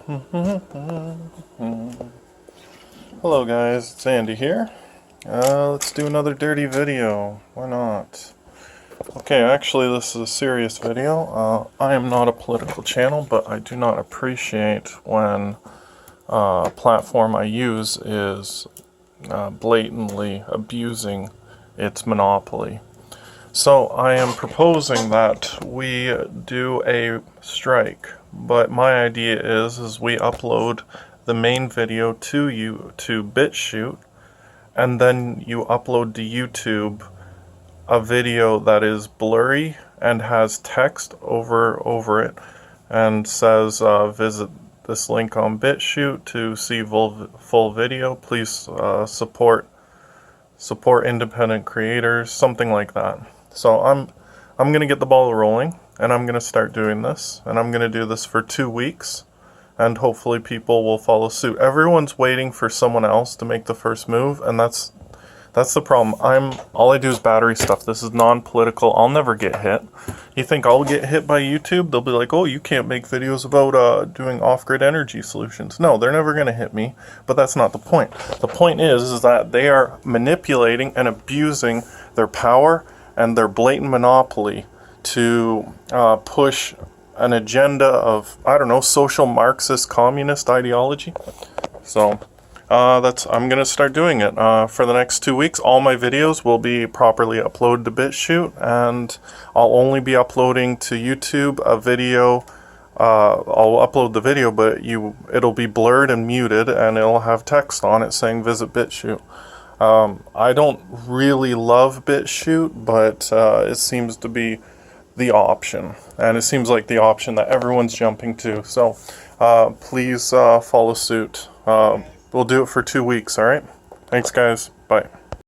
Hello guys, it's Andy here. Let's do another dirty video. Why not? Okay, actually this is a serious video. I am not a political channel, but I do not appreciate when a platform I use is blatantly abusing its monopoly. So I am proposing that we do a strike, but my idea is we upload the main video to BitChute, and then you upload to YouTube a video that is blurry and has text over it and says visit this link on BitChute to see full video. Please support independent creators, something like that. So I'm gonna get the ball rolling, and I'm gonna start doing this, and I'm gonna do this for 2 weeks, and hopefully people will follow suit. Everyone's waiting for someone else to make the first move, and that's the problem. All I do is battery stuff. This is non-political. I'll never get hit. You think I'll get hit by YouTube? They'll be like, oh, you can't make videos about doing off-grid energy solutions. No, they're never going to hit me, but that's not the point. The point is that they are manipulating and abusing their power and their blatant monopoly to push an agenda of, I don't know, social Marxist communist ideology. So I'm gonna start doing it for the next 2 weeks. All my videos will be properly uploaded to BitChute, and I'll only be uploading to YouTube a video. I'll upload the video, but it'll be blurred and muted, and it'll have text on it saying visit BitChute. I don't really love BitChute, but it seems to be the option, and it seems like the option that everyone's jumping to. So please follow suit. We'll do it for 2 weeks, alright? Thanks guys, bye.